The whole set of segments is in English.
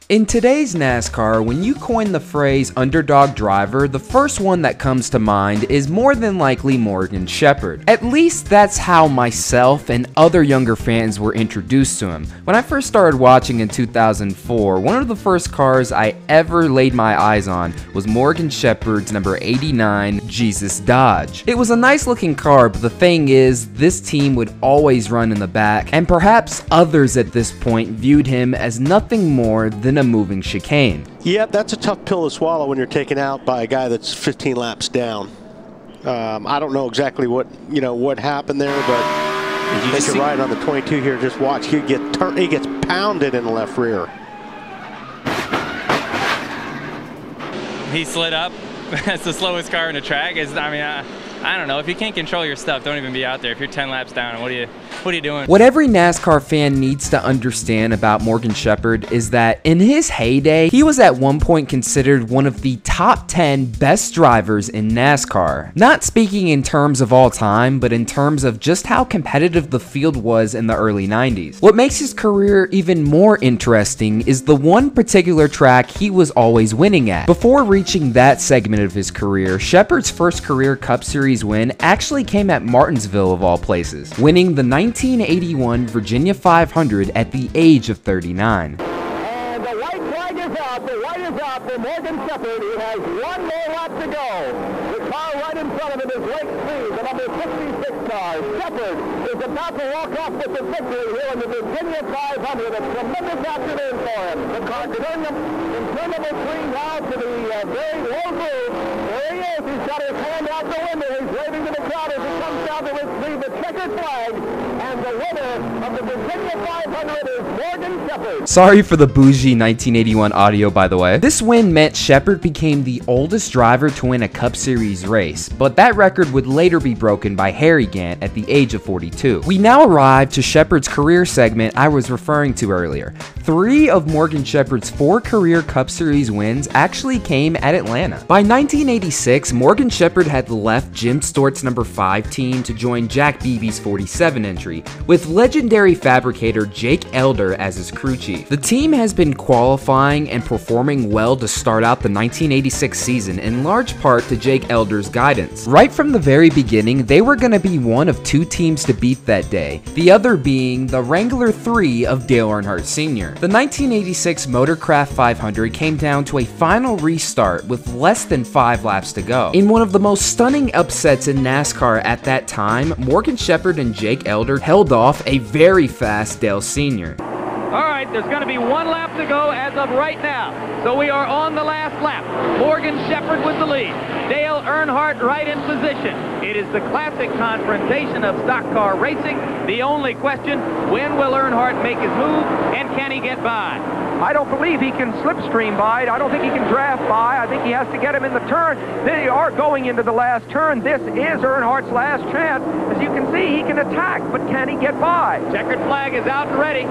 In today's NASCAR, when you coin the phrase underdog driver, the first one that comes to mind is more than likely Morgan Shepherd. At least that's how myself and other younger fans were introduced to him. When I first started watching in 2004, one of the first cars I ever laid my eyes on was Morgan Shepherd's number 89 Jesus Dodge. It was a nice looking car, but the thing is, this team would always run in the back, and perhaps others at this point viewed him as nothing more than a moving chicane. Yep, that's a tough pill to swallow when you're taken out by a guy that's 15 laps down. I don't know exactly what happened there, but take a ride on the 22 here. Just watch, he gets pounded in the left rear. He slid up. That's the slowest car in the track. I don't know. If you can't control your stuff, don't even be out there. If you're 10 laps down, what are you doing? What every NASCAR fan needs to understand about Morgan Shepherd is that in his heyday, he was at one point considered one of the top 10 best drivers in NASCAR. Not speaking in terms of all time, but in terms of just how competitive the field was in the early 90s. What makes his career even more interesting is the one particular track he was always winning at. Before reaching that segment of his career, Shepherd's first career Cup Series win actually came at Martinsville of all places, winning the 1981 Virginia 500 at the age of 39. And the white flag is out. The white is out for Morgan Shepherd. He has one more lap to go. The car right in front of him is Lake Speed, the number 66 car. Shepherd is about to walk off with the victory here in the Virginia 500. A tremendous afternoon for him. The car turned number 3 now to the very low groove. There he is. He's got his hand out the window. He's waving to the crowd as he comes down to retrieve the checkered flag. And the winner of the Virginia 500 is Morgan Shepherd. Sorry for the bougie 1981 audio, by the way. This win meant Shepherd became the oldest driver to win a Cup Series race, but that record would later be broken by Harry Gant at the age of 42. We now arrive to Shepherd's career segment I was referring to earlier. 3 of Morgan Shepherd's 4 career Cup Series wins actually came at Atlanta. By 1986, Morgan Shepherd had left Jim Stewart's number 5 team to join Jack Beebe's 47 entry, with legendary fabricator Jake Elder as his crew chief. The team has been qualifying and performing well to start out the 1986 season, in large part to Jake Elder's guidance. Right from the very beginning, they were going to be one of 2 teams to beat that day, the other being the Wrangler 3 of Dale Earnhardt Sr. The 1986 Motorcraft 500 came down to a final restart with less than 5 laps to go. In one of the most stunning upsets in NASCAR at that time, Morgan Shepherd and Jake Elder held off a very fast Dale Sr. All right, there's going to be 1 lap to go as of right now. So we are on the last lap. Morgan Shepherd with the lead. Dale Earnhardt right in position. It is the classic confrontation of stock car racing. The only question, when will Earnhardt make his move, and can he get by? I don't believe he can slipstream by. I don't think he can draft by. I think he has to get him in the turn. They are going into the last turn. This is Earnhardt's last chance. As you can see, he can attack, but can he get by? Checkered flag is out and ready.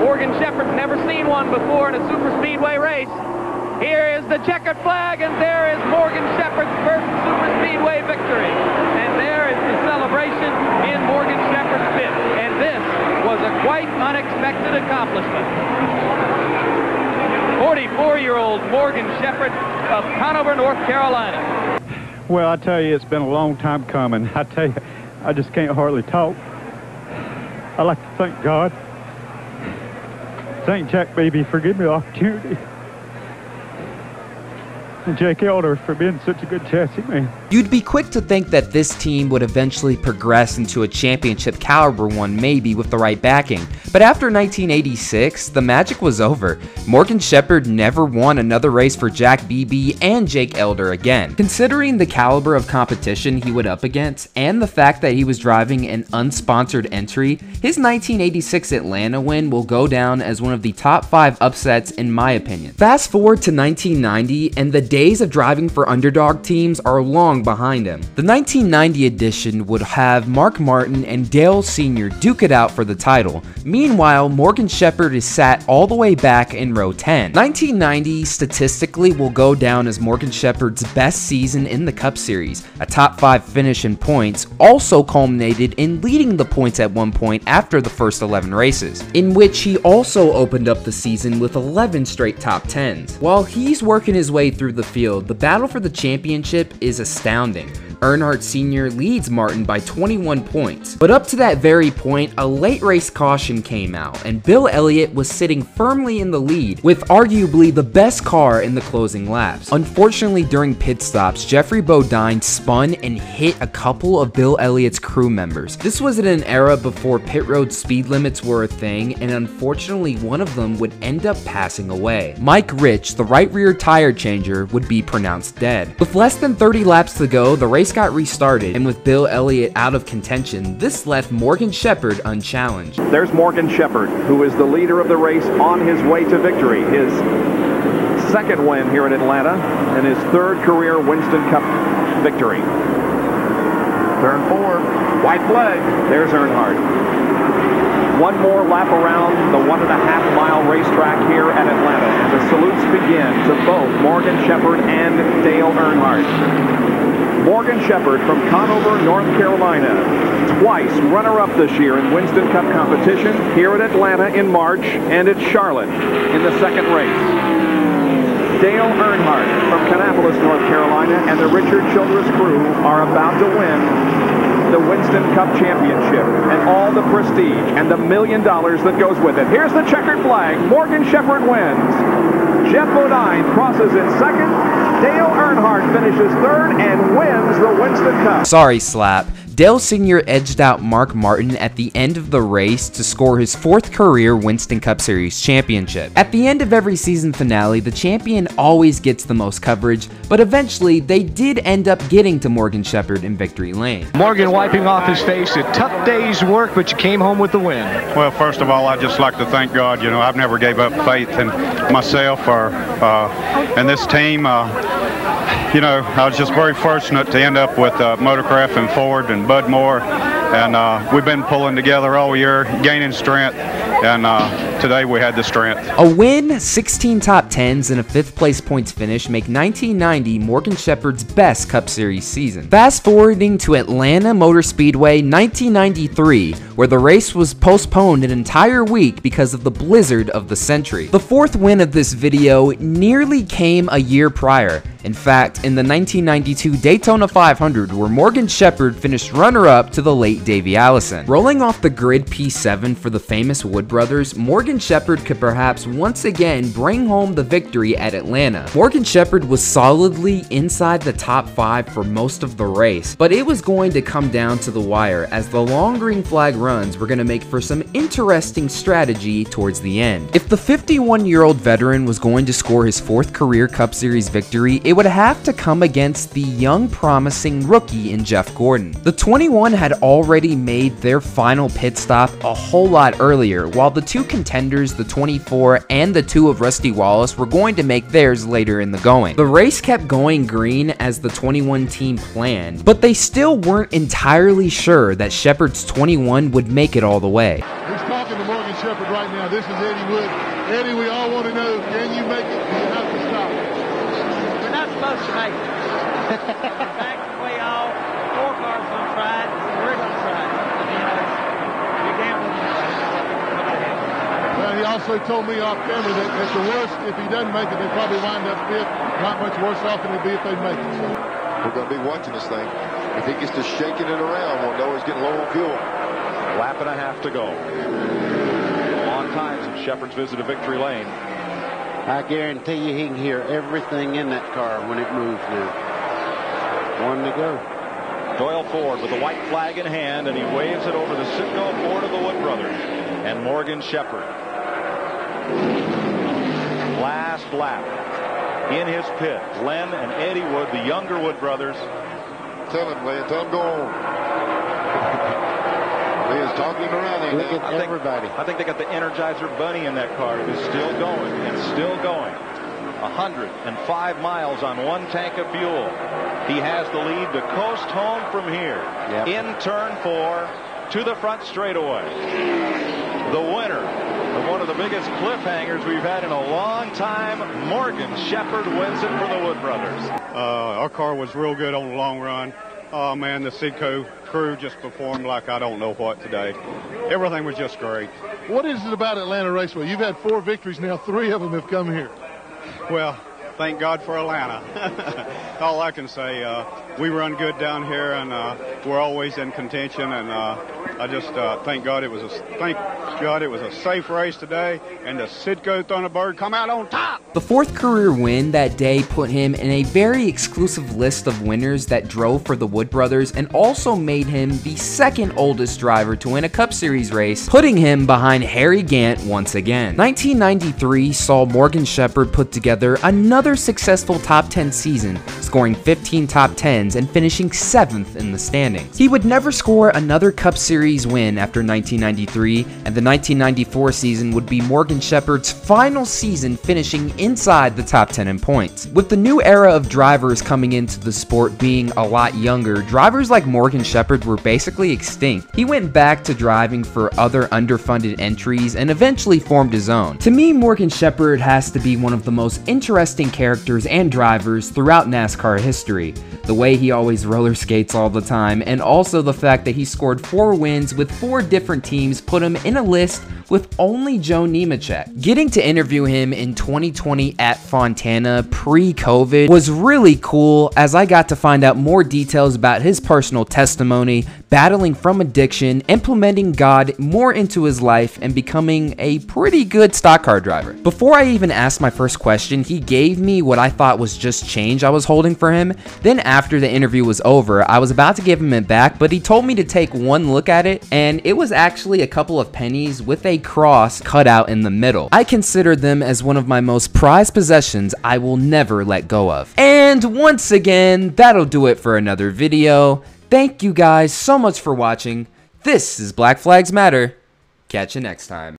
Morgan Shepherd's never seen one before in a super speedway race. Here is the checkered flag, and there is Morgan Shepherd's first super speedway victory. And there is the celebration in Morgan Shepherd's pit. And this was a quite unexpected accomplishment. 44-year-old Morgan Shepherd of Conover, North Carolina. Well, I tell you, it's been a long time coming. I tell you, I just can't hardly talk. I'd like to thank God. Thank Jack Beebe for giving me the opportunity. And Jake Elder for being such a good chassis man. You'd be quick to think that this team would eventually progress into a championship caliber one, maybe with the right backing. But after 1986, the magic was over. Morgan Shepherd never won another race for Jack Beebe and Jake Elder again. Considering the caliber of competition he went up against, and the fact that he was driving an unsponsored entry, his 1986 Atlanta win will go down as one of the top 5 upsets in my opinion. Fast forward to 1990, and the days of driving for underdog teams are long behind him. The 1990 edition would have Mark Martin and Dale Sr. duke it out for the title. Meanwhile, Morgan Shepherd is sat all the way back in row 10. 1990 statistically will go down as Morgan Shepherd's best season in the Cup Series. A top 5 finish in points also culminated in leading the points at one point after the first 11 races, in which he also opened up the season with 11 straight top 10s. While he's working his way through the field, the battle for the championship is astounding. Earnhardt Sr. leads Martin by 21 points. But up to that very point, a late race caution came out, and Bill Elliott was sitting firmly in the lead, with arguably the best car in the closing laps. Unfortunately, during pit stops, Jeffrey Bodine spun and hit a couple of Bill Elliott's crew members. This was in an era before pit road speed limits were a thing, and unfortunately one of them would end up passing away. Mike Rich, the right rear tire changer, would be pronounced dead. With less than 30 laps to go, the race got restarted, and with Bill Elliott out of contention, this left Morgan Shepherd unchallenged. There's Morgan Shepherd, who is the leader of the race on his way to victory. His second win here in Atlanta and his third career Winston Cup victory. Turn 4, white flag. There's Earnhardt. One more lap around the 1.5-mile racetrack here at Atlanta, and the salutes begin to both Morgan Shepherd and Dale Earnhardt. Morgan Shepherd from Conover, North Carolina, twice runner-up this year in Winston Cup competition, here at Atlanta in March and at Charlotte in the second race. Dale Earnhardt from Kannapolis, North Carolina, and the Richard Childress crew are about to win the Winston Cup Championship and all the prestige and the $1 million that goes with it. Here's the checkered flag. Morgan Shepherd wins. Jeff Bodine crosses in second. Dale Earnhardt finishes third and wins the Winston Cup. Sorry, Slap. Dale Sr. edged out Mark Martin at the end of the race to score his 4th career Winston Cup Series championship. At the end of every season finale, the champion always gets the most coverage, but eventually they did end up getting to Morgan Shepherd in victory lane. Morgan wiping off his face, a tough day's work, but you came home with the win. Well, first of all, I'd just like to thank God. You know, I've never gave up faith in myself or in this team. You know, I was just very fortunate to end up with Motorcraft and Ford and Bud Moore, and we've been pulling together all year, gaining strength, and today we had the strength. A win, 16 top 10s, and a 5th place points finish make 1990 Morgan Shepherd's best Cup Series season. Fast forwarding to Atlanta Motor Speedway 1993, where the race was postponed an entire week because of the blizzard of the century. The 4th win of this video nearly came a year prior. In fact, in the 1992 Daytona 500, where Morgan Shepherd finished runner-up to the late Davey Allison. Rolling off the grid P7 for the famous Wood brothers, Morgan Shepherd could perhaps once again bring home the victory at Atlanta. Morgan Shepherd was solidly inside the top 5 for most of the race, but it was going to come down to the wire, as the long green flag runs were going to make for some interesting strategy towards the end. If the 51-year-old veteran was going to score his 4th career Cup Series victory, it would have to come against the young promising rookie in Jeff Gordon. The 21 had already made their final pit stop a whole lot earlier, while the 2 contenders, the 24 and the 2 of Rusty Wallace, were going to make theirs later in the going. The race kept going green as the 21 team planned, but they still weren't entirely sure that Shepherd's 21 would make it all the way. He's talking to Morgan Shepherd right now. This is Eddie Wood. Eddie, we all want to know, can you make it? Do you have to stop? We're not supposed to make it. In fact, we all, 4 cars going to try it, we're going to try it. You can't win it. Well, he also told me off camera that at the worst, if he doesn't make it, they'll probably wind up 5th. Not much worse off than it'd be if they make it. So. We're going to be watching this thing. If he gets to shaking it around, we'll know he's getting low on fuel. Lap and a half to go. On time since Shepherd's visit to victory lane. I guarantee you he can hear everything in that car when it moves now. 1 to go. Doyle Ford with the white flag in hand, and he waves it over the Citgo Ford of the Wood brothers and Morgan Shepherd. Last lap in his pit. Len and Eddie Wood, the younger Wood brothers. Tell him, Len. Tell him go on. He is talking around here. Look at everybody. I think they got the Energizer Bunny in that car. It is still going and still going. 105 miles on one tank of fuel. He has the lead to coast home from here. In turn 4 to the front straightaway. The winner of one of the biggest cliffhangers we've had in a long time, Morgan Shepherd wins it for the Wood brothers. Our car was real good on the long run. Oh man, the Sidco crew just performed like I don't know what today. Everything was just great. What is it about Atlanta Raceway? You've had 4 victories now, 3 of them have come here. Well, thank God for Atlanta. All I can say, we run good down here, and we're always in contention. And I just thank God it was a safe race today, and the Sidco Thunderbird come out on top. The 4th career win that day put him in a very exclusive list of winners that drove for the Wood brothers, and also made him the 2nd oldest driver to win a Cup Series race, putting him behind Harry Gant once again. 1993 saw Morgan Shepherd put together another successful top 10 season, scoring 15 top 10s and finishing 7th in the standings. He would never score another Cup Series win after 1993, and the 1994 season would be Morgan Shepherd's final season finishing inside the top 10 in points. With the new era of drivers coming into the sport being a lot younger, drivers like Morgan Shepherd were basically extinct. He went back to driving for other underfunded entries and eventually formed his own. To me, Morgan Shepherd has to be one of the most interesting characters and drivers throughout NASCAR history. The way he always roller skates all the time, and also the fact that he scored 4 wins with 4 different teams put him in a list with only Joe Nemechek. Getting to interview him in 2020 at Fontana pre-COVID was really cool, as I got to find out more details about his personal testimony, battling from addiction, implementing God more into his life, and becoming a pretty good stock car driver. Before I even asked my first question, he gave me what I thought was just change I was holding for him. Then after the interview was over, I was about to give him it back, but he told me to take one look at it, and it was actually a couple of pennies with a cross cut out in the middle. I consider them as one of my most prized possessions I will never let go of. And once again, that'll do it for another video. Thank you guys so much for watching. This is Black Flags Matter. Catch you next time.